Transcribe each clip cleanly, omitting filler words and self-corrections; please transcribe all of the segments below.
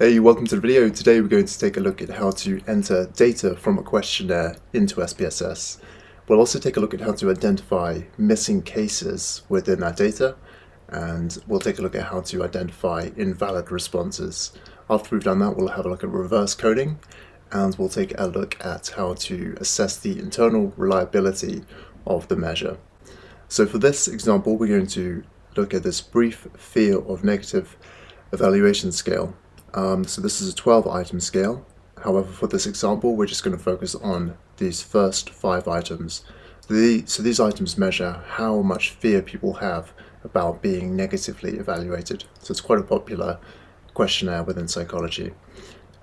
Hey, welcome to the video. Today we're going to take a look at how to enter data from a questionnaire into SPSS. We'll also take a look at how to identify missing cases within that data, and we'll take a look at how to identify invalid responses. After we've done that, we'll have a look at reverse coding, and we'll take a look at how to assess the internal reliability of the measure. So for this example, we're going to look at this brief fear of negative evaluation scale. So this is a 12-item scale. However, for this example, we're just going to focus on these first 5 items. So these items measure how much fear people have about being negatively evaluated. So it's quite a popular questionnaire within psychology.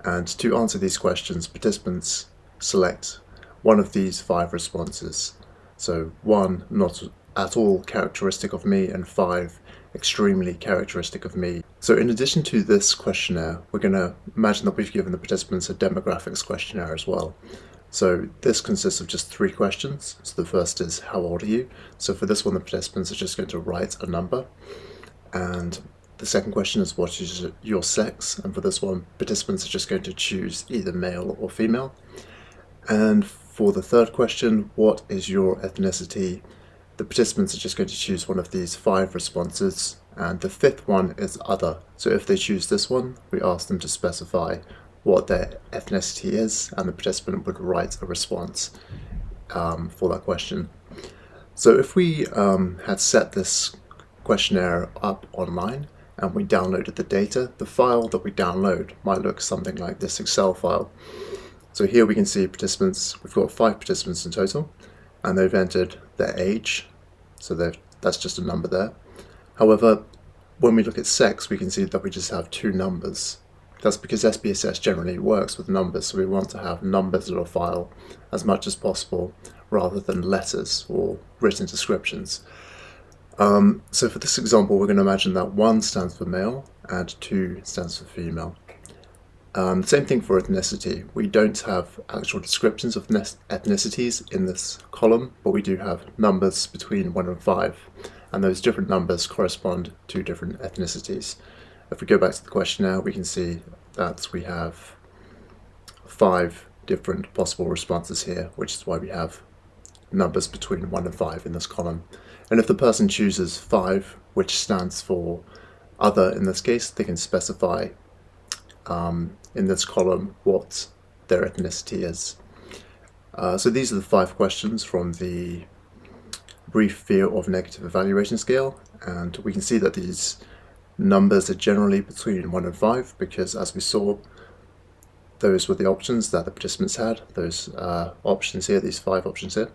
And to answer these questions, participants select one of these 5 responses. So 1, not at all characteristic of me, and 5, extremely characteristic of me. So in addition to this questionnaire, we're going to imagine that we've given the participants a demographics questionnaire as well. So this consists of just 3 questions. So the first is, how old are you? So for this one, the participants are just going to write a number. And the second question is, what is your sex? And for this one, participants are just going to choose either male or female. And for the third question, what is your ethnicity? The participants are just going to choose one of these 5 responses, and the 5th one is other. So if they choose this one, we ask them to specify what their ethnicity is, and the participant would write a response for that question. So if we had set this questionnaire up online and we downloaded the data, the file that we download might look something like this Excel file. So here we can see participants, we've got 5 participants in total, and they've entered their age, so that's just a number there. However, when we look at sex, we can see that we just have 2 numbers. That's because SPSS generally works with numbers, so we want to have numbers in our file as much as possible, rather than letters or written descriptions. So for this example, we're going to imagine that 1 stands for male and 2 stands for female. Same thing for ethnicity. We don't have actual descriptions of ethnicities in this column, but we do have numbers between 1 and 5, and those different numbers correspond to different ethnicities. If we go back to the questionnaire, we can see that we have 5 different possible responses here, which is why we have numbers between 1 and 5 in this column. And if the person chooses 5, which stands for other in this case, they can specify in this column what their ethnicity is. So these are the 5 questions from the brief fear of negative evaluation scale, and we can see that these numbers are generally between 1 and 5 because, as we saw, those were the options that the participants had, those options here, these 5 options here.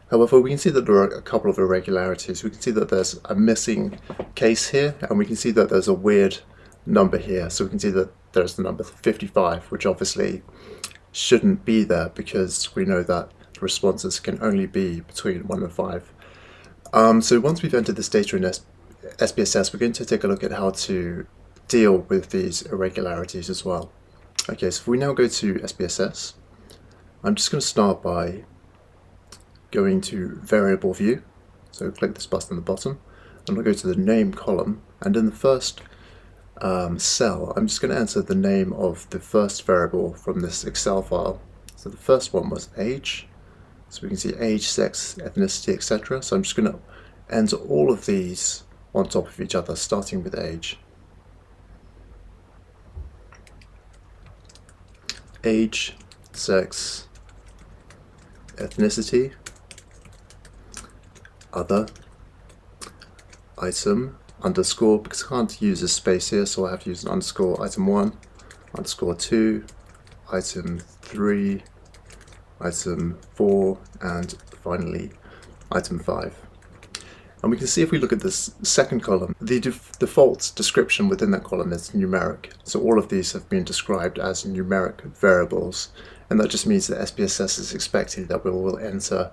However, we can see that there are a couple of irregularities. We can see that there's a missing case here, and we can see that there's a weird number here. So we can see that there's the number 55, which obviously shouldn't be there because we know that the responses can only be between 1 and 5. So once we've entered this data in SPSS, we're going to take a look at how to deal with these irregularities as well. Okay, so if we now go to SPSS, I'm just going to start by going to variable view. So click this button at the bottom, and we'll go to the name column, and in the first cell, I'm just going to enter the name of the first variable from this Excel file. So the first one was age, so we can see age, sex, ethnicity, etc. So I'm just going to enter all of these on top of each other, starting with age. Age, sex, ethnicity, other, item, underscore, because I can't use a space here, so I have to use an underscore, item 1, underscore 2, item 3, item 4, and finally item 5. And we can see if we look at this second column, the default description within that column is numeric. So all of these have been described as numeric variables, and that just means that SPSS is expecting that we will enter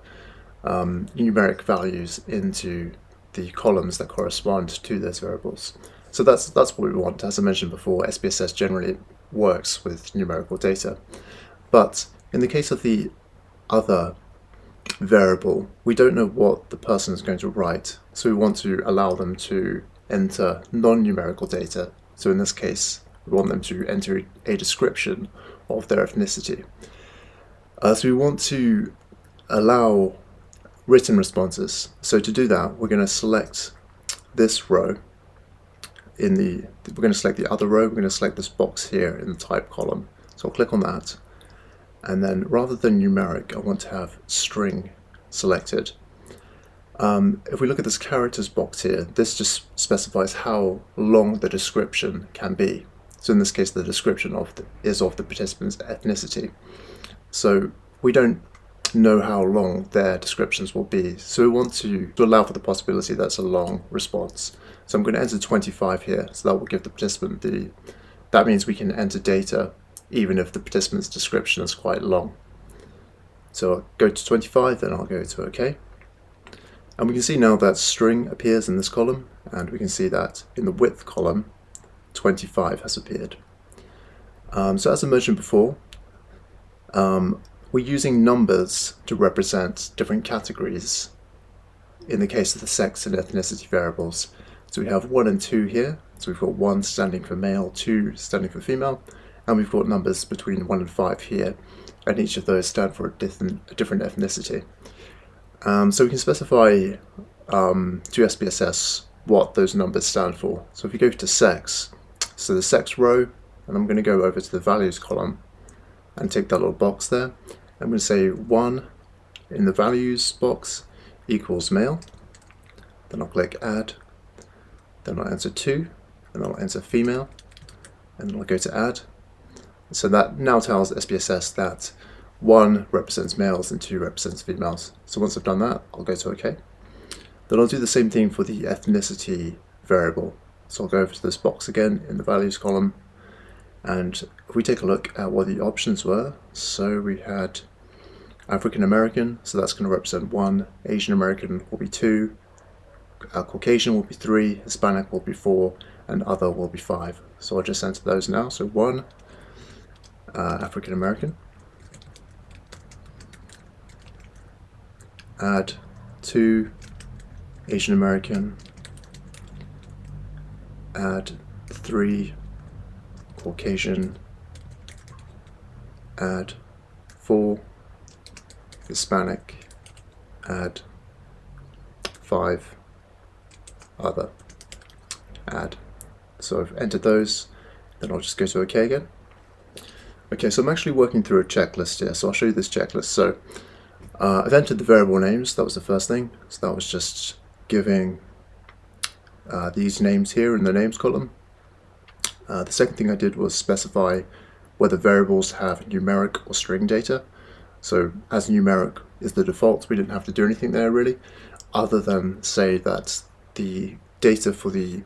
numeric values into the columns that correspond to those variables. So that's what we want. As I mentioned before, SPSS generally works with numerical data. But in the case of the other variable, we don't know what the person is going to write, so we want to allow them to enter non-numerical data. So in this case, We want them to enter a description of their ethnicity. So we want to allow written responses. So to do that, we're going to select this row we're going to select the other row, we're going to select this box here in the type column. So I'll click on that, and then rather than numeric, I want to have string selected. If we look at this characters box here, this just specifies how long the description can be. So in this case, the description is of the participant's ethnicity. So we don't know how long their descriptions will be. So we want to allow for the possibility that's a long response. So I'm going to enter 25 here, so that will give the participant that means we can enter data even if the participant's description is quite long. So I'll go to 25, then I'll go to OK. And we can see now that string appears in this column, and we can see that in the width column, 25 has appeared. So as I mentioned before, we're using numbers to represent different categories in the case of the sex and ethnicity variables. So we have 1 and 2 here. So we've got 1 standing for male, 2 standing for female, and we've got numbers between 1 and 5 here, and each of those stand for a different ethnicity. So we can specify to SPSS what those numbers stand for. So if you go to sex, so the sex row, and I'm going to go over to the values column and take that little box there. I'm going to say 1 in the values box equals male. Then I'll click add. Then I'll enter 2, and I'll enter female, and then I'll go to add. So that now tells SPSS that 1 represents males and 2 represents females. So once I've done that, I'll go to OK. Then I'll do the same thing for the ethnicity variable. So I'll go over to this box again in the values column, and if we take a look at what the options were, so we had African American, so that's going to represent 1, Asian American will be 2, Caucasian will be 3, Hispanic will be 4, and other will be 5. So I'll just enter those now. So 1, African American, add 2, Asian American, add 3, Caucasian, add 4, Hispanic, add 5, other, add. So I've entered those, then I'll just go to OK again. Okay, so I'm actually working through a checklist here, so I'll show you this checklist. So I've entered the variable names, that was the first thing. So that was just giving these names here in the names column. The second thing I did was specify whether variables have numeric or string data. So as numeric is the default, we didn't have to do anything there really, other than say that the data for the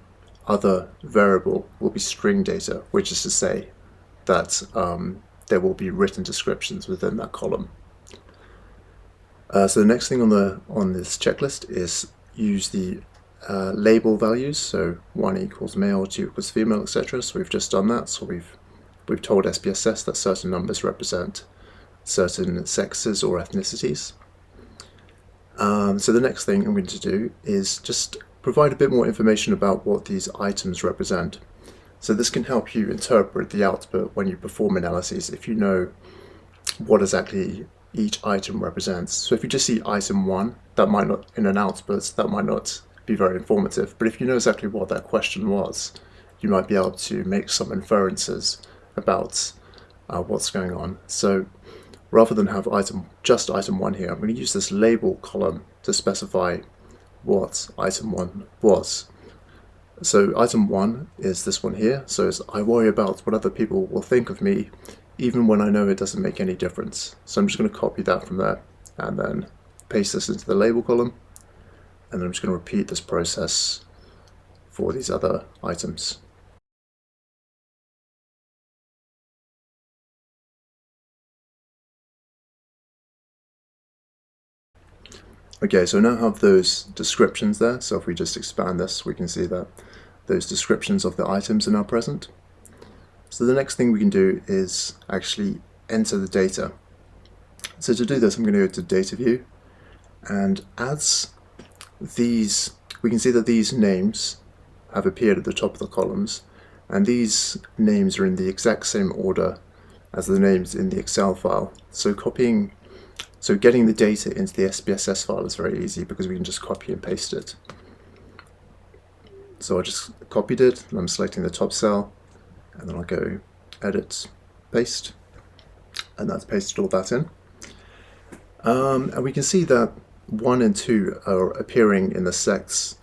other variable will be string data, which is to say that there will be written descriptions within that column. So the next thing on this checklist is use the label values. So 1 equals male, 2 equals female, etc. So we've just done that. So we've told SPSS that certain numbers represent certain sexes or ethnicities. So the next thing I'm going to do is just provide a bit more information about what these items represent. So this can help you interpret the output when you perform analyses if you know what exactly each item represents. So if you just see item 1, that might not, in an output, that might not be very informative, but if you know exactly what that question was, you might be able to make some inferences about what's going on. So rather than have just item 1 here, I'm going to use this label column to specify what item 1 was. So item 1 is this one here, so I worry about what other people will think of me even when I know it doesn't make any difference. So I'm just going to copy that from there and then paste this into the label column, and then I'm just going to repeat this process for these other items. Okay, so now I have those descriptions there, so if we just expand this, we can see that those descriptions of the items are now present. So the next thing we can do is actually enter the data. So to do this, I'm going to go to Data View, and as we can see that these names have appeared at the top of the columns, and these names are in the exact same order as the names in the Excel file. So getting the data into the SPSS file is very easy because we can just copy and paste it. So I just copied it, and I'm selecting the top cell, and then I'll go edit, paste, and that's pasted all that in. And we can see that 1 and 2 are appearing in the sex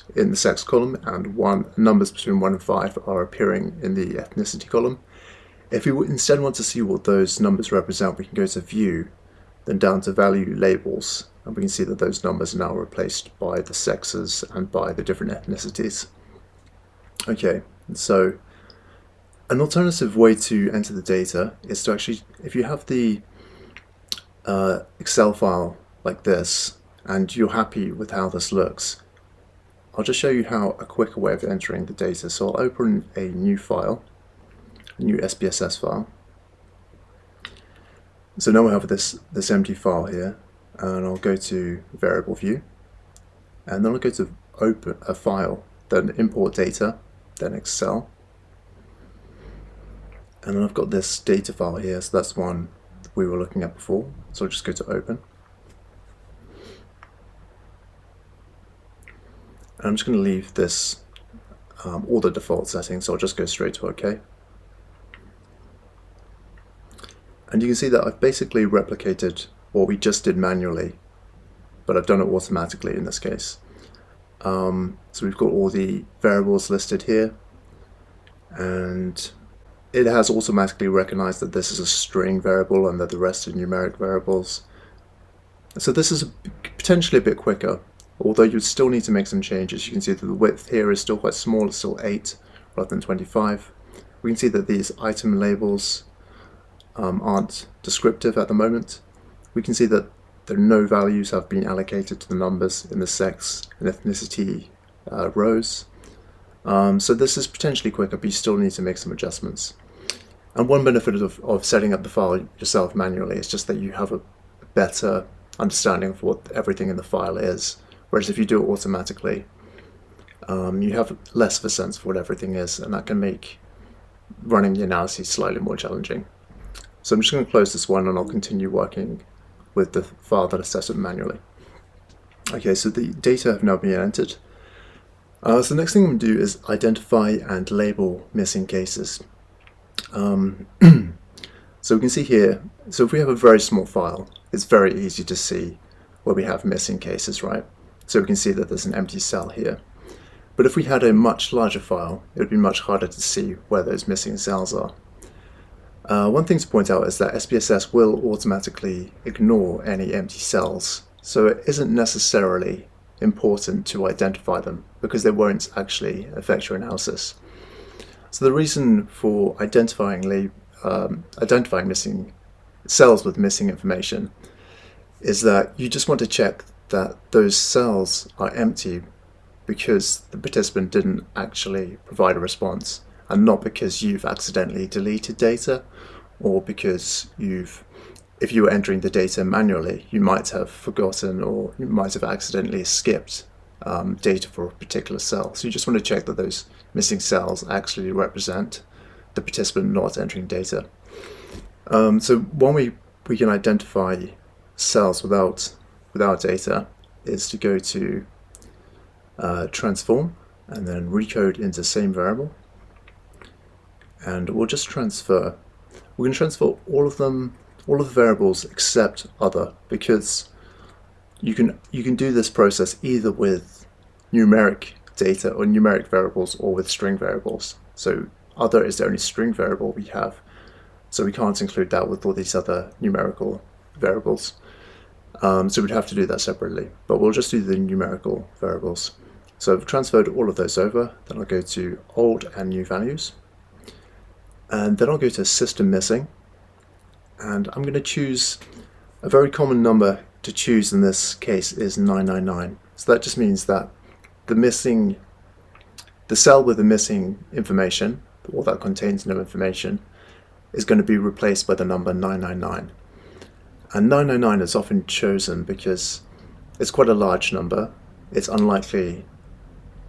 column, and numbers between 1 and 5 are appearing in the ethnicity column. If we instead want to see what those numbers represent, we can go to View, then down to Value Labels, and we can see that those numbers are now replaced by the sexes and by the different ethnicities. Okay, so an alternative way to enter the data is to actually, if you have the Excel file like this, and you're happy with how this looks, I'll just show you how a quicker way of entering the data. So I'll open a new file, a new SPSS file. So now we have this empty file here, and I'll go to Variable View, and then I'll go to Open a File, then Import Data, then Excel, and then I've got this data file here, so that's one we were looking at before. So I'll just go to Open. And I'm just going to leave this all the default settings, so I'll just go straight to OK. And you can see that I've basically replicated what we just did manually, but I've done it automatically in this case. So we've got all the variables listed here, and it has automatically recognized that this is a string variable and that the rest are numeric variables. So this is potentially a bit quicker, although you still need to make some changes. You can see that the width here is still quite small, it's still 8 rather than 25. We can see that these item labels aren't descriptive at the moment. We can see that no values have been allocated to the numbers in the sex and ethnicity rows. So this is potentially quicker, but you still need to make some adjustments. And one benefit of setting up the file yourself manually is just that you have a better understanding of what everything in the file is. Whereas if you do it automatically, you have less of a sense of what everything is, and that can make running the analysis slightly more challenging. So I'm just going to close this one, and I'll continue working with the file that I set up manually. Okay, so the data have now been entered. So the next thing I'm going to do is identify and label missing cases. So we can see here, so if we have a very small file, it's very easy to see where we have missing cases, right? So we can see that there's an empty cell here. But if we had a much larger file, it would be much harder to see where those missing cells are. One thing to point out is that SPSS will automatically ignore any empty cells, so it isn't necessarily important to identify them because they won't actually affect your analysis. So the reason for identifying missing cells with missing information is that you just want to check that those cells are empty because the participant didn't actually provide a response, and not because you've accidentally deleted data, or because if you were entering the data manually, you might have forgotten or you might have accidentally skipped data for a particular cell. So you just want to check that those missing cells actually represent the participant not entering data. So one way we can identify cells without data is to go to transform and then recode into same variable, and we'll just transfer. We're going to transfer all of the variables except other, because you can do this process either with numeric data or numeric variables or with string variables. So other is the only string variable we have, so we can't include that with all these other numerical variables. So we'd have to do that separately, but we'll just do the numerical variables. So I've transferred all of those over, then I'll go to old and new values, and then I'll go to system missing, and I'm going to choose a very common number to choose in this case is 999. So that just means that the cell with the missing information, or that contains no information, is going to be replaced by the number 999. And 999 is often chosen because it's quite a large number. It's unlikely,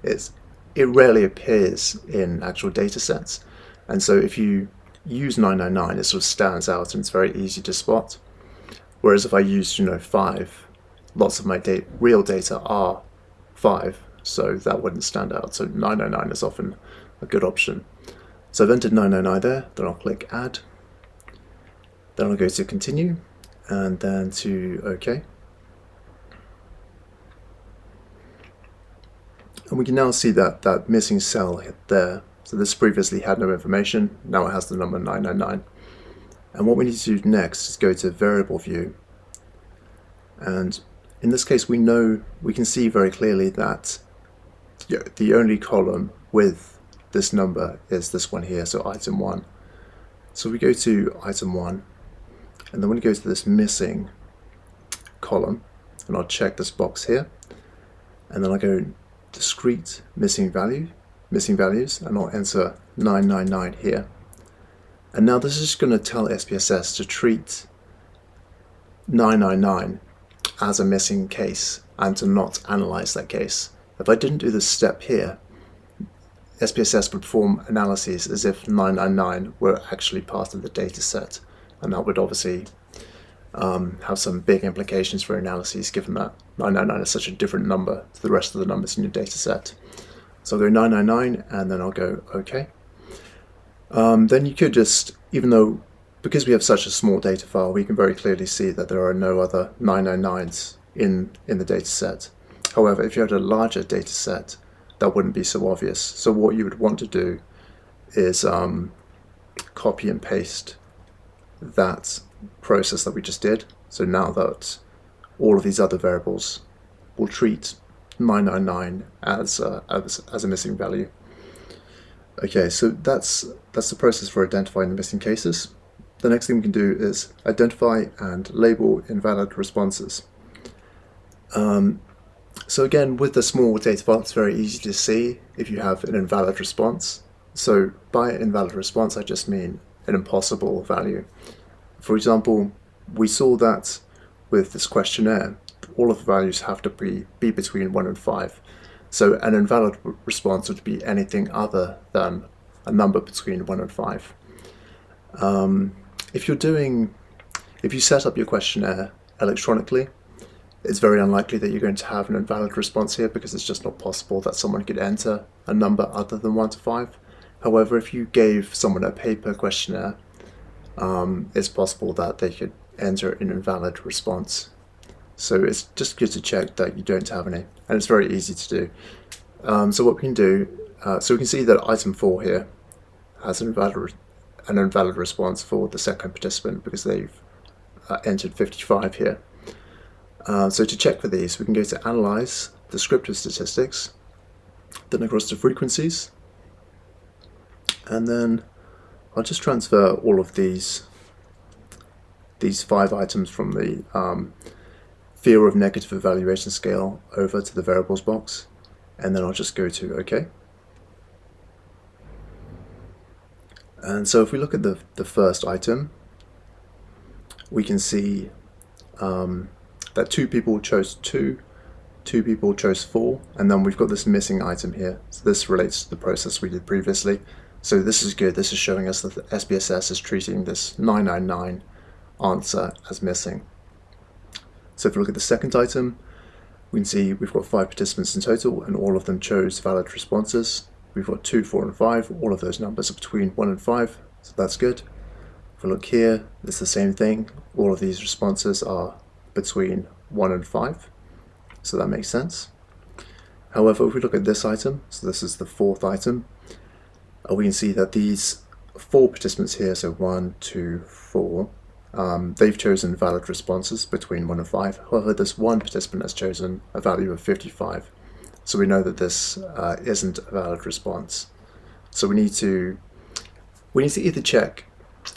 it rarely appears in actual data sets, And so if you use 999, it sort of stands out and it's very easy to spot. Whereas if I used, 5, lots of my real data are 5, so that wouldn't stand out. So 999 is often a good option. So I've entered 999 there, then I'll click Add. Then I'll go to Continue, and then to OK. And we can now see that missing cell there. So this previously had no information, now it has the number 999. And what we need to do next is go to Variable View. And in this case, we can see very clearly that the only column with this number is this one here, so item 1. So we go to item 1, and then we go to this missing column, and I'll check this box here, and then I go discrete missing values, and I'll enter 999 here. And now this is going to tell SPSS to treat 999 as a missing case and to not analyze that case. If I didn't do this step here, SPSS would perform analyses as if 999 were actually part of the data set, and that would obviously have some big implications for analyses, given that 999 is such a different number to the rest of the numbers in your data set. So I'll go 999 and then I'll go OK. Then you could just, because we have such a small data file, we can very clearly see that there are no other 999s in the data set. However, if you had a larger data set, that wouldn't be so obvious. So what you would want to do is copy and paste that process that we just did. So now that all of these other variables will treat 999 as a missing value. Okay, so that's the process for identifying the missing cases. The next thing we can do is identify and label invalid responses. So again, with the small data file, it's very easy to see if you have an invalid response. So by invalid response, I just mean an impossible value. For example, we saw that with this questionnaire, all of the values have to be between 1 and 5. So an invalid response would be anything other than a number between 1 and 5. If you set up your questionnaire electronically, it's very unlikely that you're going to have an invalid response here, because it's just not possible that someone could enter a number other than 1 to 5. However, if you gave someone a paper questionnaire, it's possible that they could enter an invalid response. So it's just good to check that you don't have any, and it's very easy to do. So what we can do, so we can see that item 4 here has an invalid response for the second participant because they've entered 55 here. So to check for these, we can go to Analyze, Descriptive Statistics, then across to Frequencies, and then I'll just transfer all of these 5 items from the Fear of Negative Evaluation scale over to the Variables box, and then I'll just go to OK. And so if we look at the first item, we can see that 2 people chose 2 people chose 4, and then we've got this missing item here. So this relates to the process we did previously. So this is good. This is showing us that the SPSS is treating this 999 answer as missing. So if we look at the second item, we can see we've got 5 participants in total, and all of them chose valid responses. We've got 2, 4, and 5. All of those numbers are between 1 and 5, so that's good. If we look here, it's the same thing. All of these responses are between 1 and 5, so that makes sense. However, if we look at this item, so this is the 4th item, we can see that these 4 participants here, so 1, 2, 4, they've chosen valid responses between 1 and 5. However, this one participant has chosen a value of 55. So we know that this isn't a valid response. So we need to either check,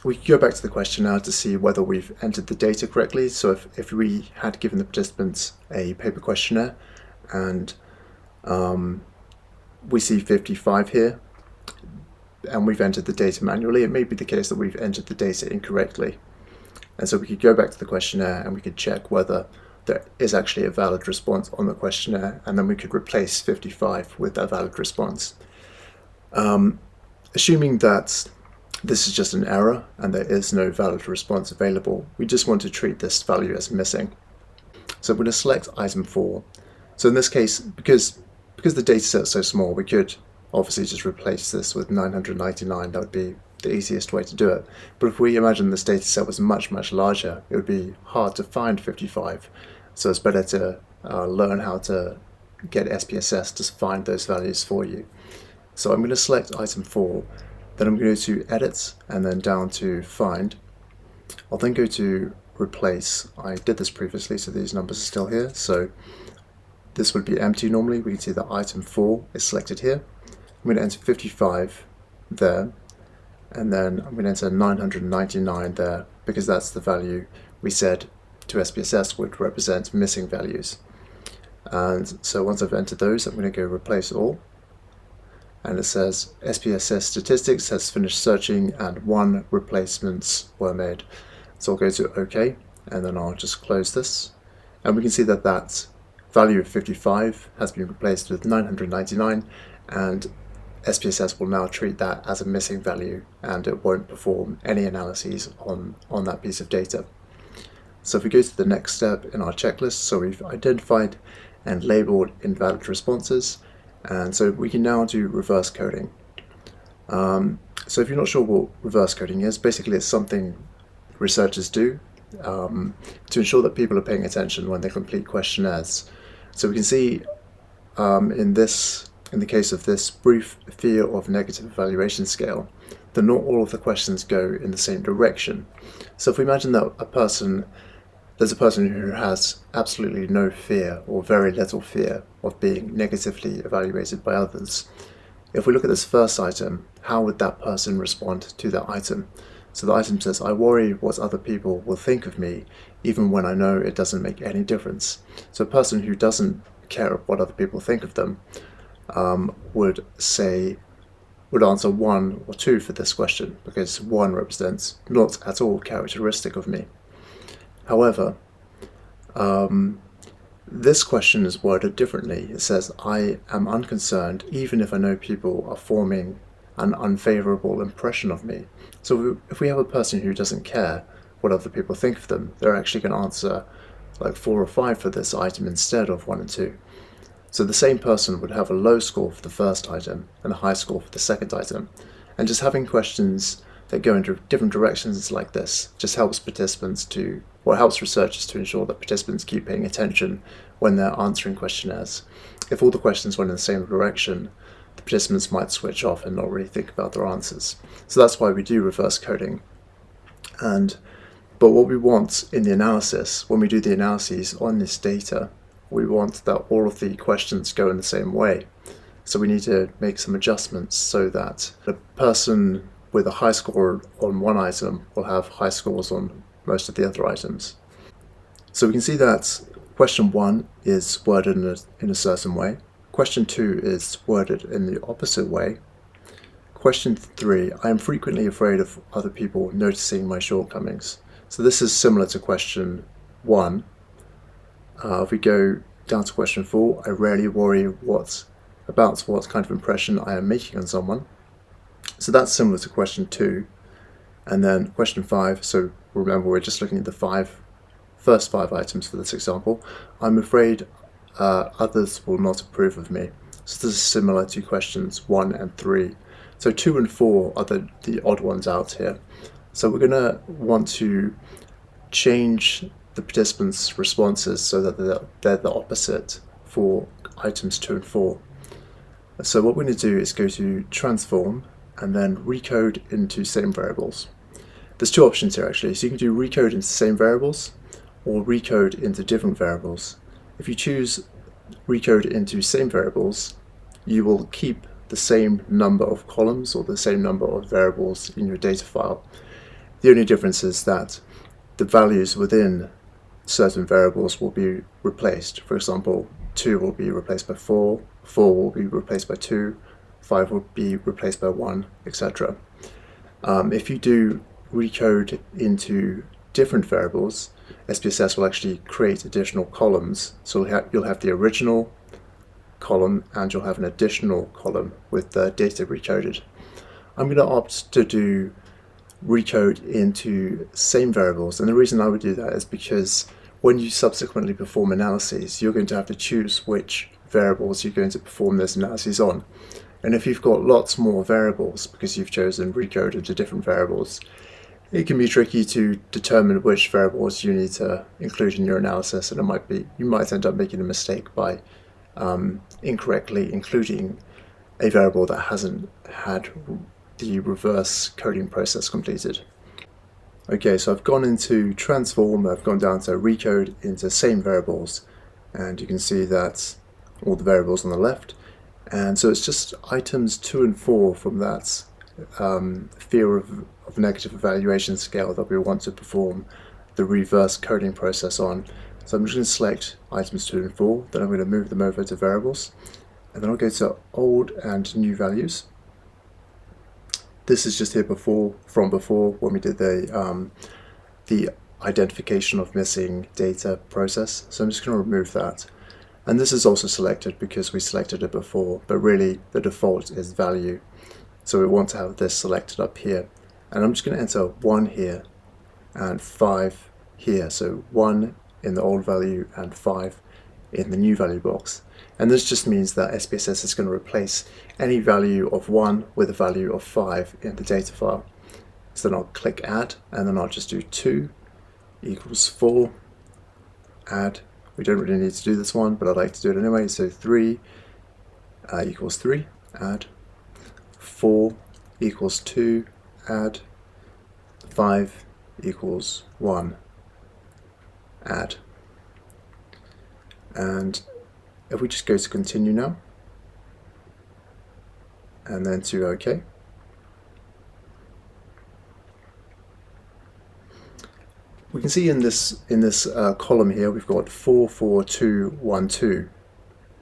we can go back to the question now to see whether we've entered the data correctly. So if we had given the participants a paper questionnaire and we see 55 here, and we've entered the data manually, it may be the case that we've entered the data incorrectly. And so we could go back to the questionnaire and we could check whether there is actually a valid response on the questionnaire, and then we could replace 55 with a valid response. Assuming that this is just an error and there is no valid response available, we just want to treat this value as missing. So I'm going to select item 4. So in this case, because the data set is so small, we could obviously just replace this with 999. That would be the easiest way to do it. But if we imagine this data set was much, much larger, it would be hard to find 55. So it's better to learn how to get SPSS to find those values for you. So I'm going to select item 4, then I'm going to go to edit and then down to find. I'll then go to replace. I did this previously, so these numbers are still here. So this would be empty normally. We can see that item 4 is selected here. I'm going to enter 55 there, and then I'm going to enter 999 there, because that's the value we said to SPSS would represent missing values. And so once I've entered those, I'm going to go replace all. And it says SPSS statistics has finished searching and 1 replacements were made. So I'll go to OK, and then I'll just close this. And we can see that that value of 55 has been replaced with 999, and SPSS will now treat that as a missing value, and it won't perform any analyses on that piece of data. So if we go to the next step in our checklist, so we've identified and labeled invalid responses, and so we can now do reverse coding. So if you're not sure what reverse coding is, basically it's something researchers do to ensure that people are paying attention when they complete questionnaires. So we can see in the case of this brief fear of negative evaluation scale, that not all of the questions go in the same direction. So if we imagine that there's a person who has absolutely no fear or very little fear of being negatively evaluated by others. If we look at this first item, how would that person respond to that item? So the item says, I worry what other people will think of me, even when I know it doesn't make any difference. So a person who doesn't care what other people think of them would answer 1 or 2 for this question, because 1 represents not at all characteristic of me. However, this question is worded differently. It says, I am unconcerned even if I know people are forming an unfavorable impression of me. So if we have a person who doesn't care what other people think of them, they're actually going to answer like 4 or 5 for this item instead of 1 and 2. So the same person would have a low score for the first item and a high score for the second item. And just having questions that go into different directions like this just helps helps researchers to ensure that participants keep paying attention when they're answering questionnaires. If all the questions went in the same direction, the participants might switch off and not really think about their answers. So that's why we do reverse coding. But what we want in the analysis, when we do the analyses on this data, we want that all of the questions go in the same way. So we need to make some adjustments so that the person with a high score on one item will have high scores on most of the other items. So we can see that question 1 is worded in a certain way. Question 2 is worded in the opposite way. Question 3, I am frequently afraid of other people noticing my shortcomings. So this is similar to question 1. If we go down to question 4, I rarely worry about what kind of impression I am making on someone. So that's similar to question 2. And then question 5, so remember we're just looking at the first five items for this example. I'm afraid others will not approve of me. So this is similar to questions 1 and 3. So 2 and 4 are the odd ones out here. So we're going to want to change the participants' responses so that they're the opposite for items 2 and 4. So what we're going to do is go to transform and then recode into same variables. There's 2 options here actually. So you can do recode into same variables or recode into different variables. If you choose recode into same variables, you will keep the same number of columns or the same number of variables in your data file. The only difference is that the values within certain variables will be replaced. For example, 2 will be replaced by 4, 4 will be replaced by 2, 5 will be replaced by 1, etc. If you do recode into different variables, SPSS will actually create additional columns. So you'll have the original column and you'll have an additional column with the data recoded. I'm going to opt to do recode into same variables, and the reason I would do that is because when you subsequently perform analyses, you're going to have to choose which variables you're going to perform those analyses on. And if you've got lots more variables because you've chosen recode into different variables, it can be tricky to determine which variables you need to include in your analysis, and you might end up making a mistake by incorrectly including a variable that hasn't had the reverse coding process completed. Okay, so I've gone into transform, I've gone down to recode into same variables, and you can see that all the variables on the left, and so it's just items 2 and 4 from that fear of negative evaluation scale that we want to perform the reverse coding process on. So I'm just going to select items 2 and 4, then I'm going to move them over to variables, and then I'll go to old and new values. This is just here from before when we did the identification of missing data process. So I'm just going to remove that. And this is also selected because we selected it before, but really the default is value. So we want to have this selected up here. And I'm just going to enter 1 here and 5 here. So 1 in the old value and 5 in the new value box. And this just means that SPSS is going to replace any value of 1 with a value of 5 in the data file. So then I'll click add, and then I'll just do 2 equals 4, add. We don't really need to do this one, but I'd like to do it anyway. So 3 equals 3, add. 4 equals 2, add. 5 equals 1, add. And if we just go to continue now, and then to OK, we can see in this column here we've got 4, 4, 2, 1, 2.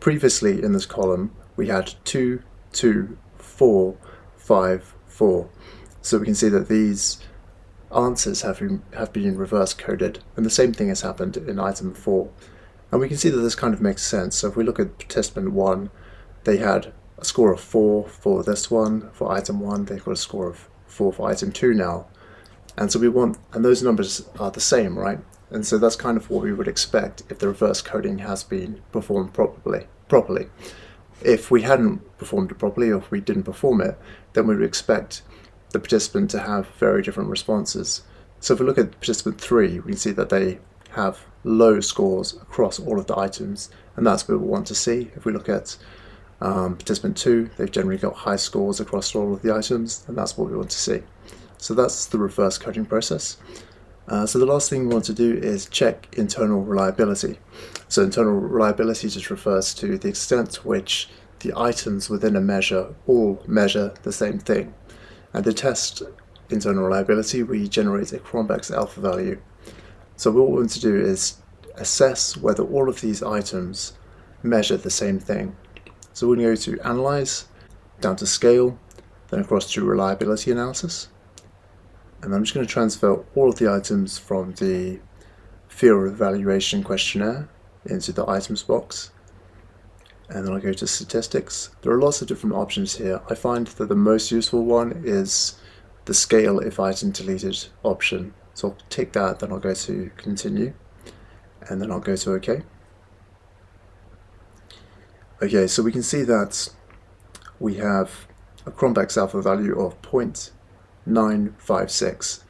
Previously in this column we had 2, 2, 4, 5, 4. So we can see that these answers have been reverse coded, and the same thing has happened in item 4. And we can see that this kind of makes sense. So if we look at participant 1, they had a score of 4 for this one. For item 1, they've got a score of 4 for item 2 now. And so and those numbers are the same, right? And so that's kind of what we would expect if the reverse coding has been performed properly. If we hadn't performed it properly, or if we didn't perform it, then we would expect the participant to have very different responses. So if we look at participant 3, we can see that they have low scores across all of the items, and that's what we want to see. If we look at participant 2, they've generally got high scores across all of the items, and that's what we want to see. So that's the reverse coding process. So the last thing we want to do is check internal reliability. So internal reliability just refers to the extent to which the items within a measure all measure the same thing. And to test internal reliability, we generate a Cronbach's alpha value. So what we want to do is assess whether all of these items measure the same thing. So we're going to go to Analyze, down to Scale, then across to Reliability Analysis. And I'm just going to transfer all of the items from the Fear of Evaluation questionnaire into the Items box. And then I'll go to Statistics. There are lots of different options here. I find that the most useful one is the Scale if item deleted option. So I'll tick that, then I'll go to Continue, and then I'll go to OK. Okay, so we can see that we have a Cronbach's alpha value of 0.956,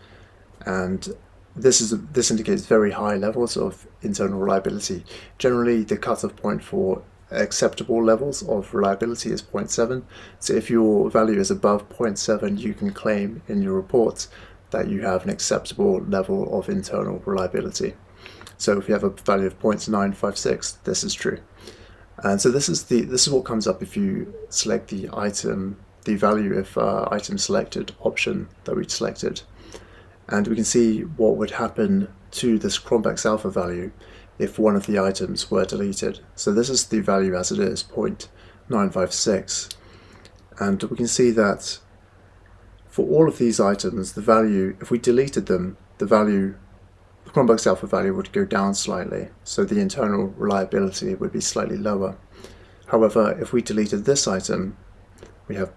and this indicates very high levels of internal reliability. Generally, the cutoff point for acceptable levels of reliability is 0.7. So if your value is above 0.7, you can claim in your report that you have an acceptable level of internal reliability. So if you have a value of 0.956, this is true. And so this is what comes up if you select the value if item selected option that we selected. And we can see what would happen to this Cronbach's alpha value if one of the items were deleted. So this is the value as it is, 0.956. And we can see that for all of these items, the value, if we deleted them, the Cronbach's alpha value would go down slightly, so the internal reliability would be slightly lower. However, if we deleted this item, we have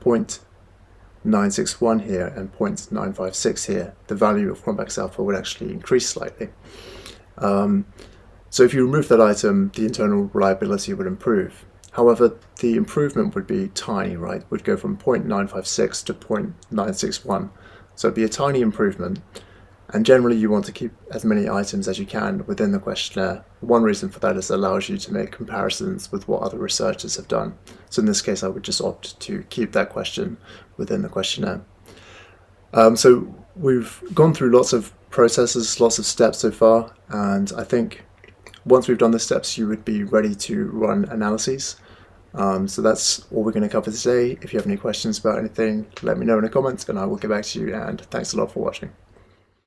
0.961 here and 0.956 here, the value of Cronbach's alpha would actually increase slightly. So if you remove that item, the internal reliability would improve. However, the improvement would be tiny, right? It would go from 0.956 to 0.961. So it'd be a tiny improvement. And generally you want to keep as many items as you can within the questionnaire. One reason for that is it allows you to make comparisons with what other researchers have done. So in this case, I would just opt to keep that question within the questionnaire. So we've gone through lots of processes, lots of steps so far, and I think once we've done the steps, you would be ready to run analyses. So that's all we're going to cover today. If you have any questions about anything, let me know in the comments and I will get back to you, and thanks a lot for watching.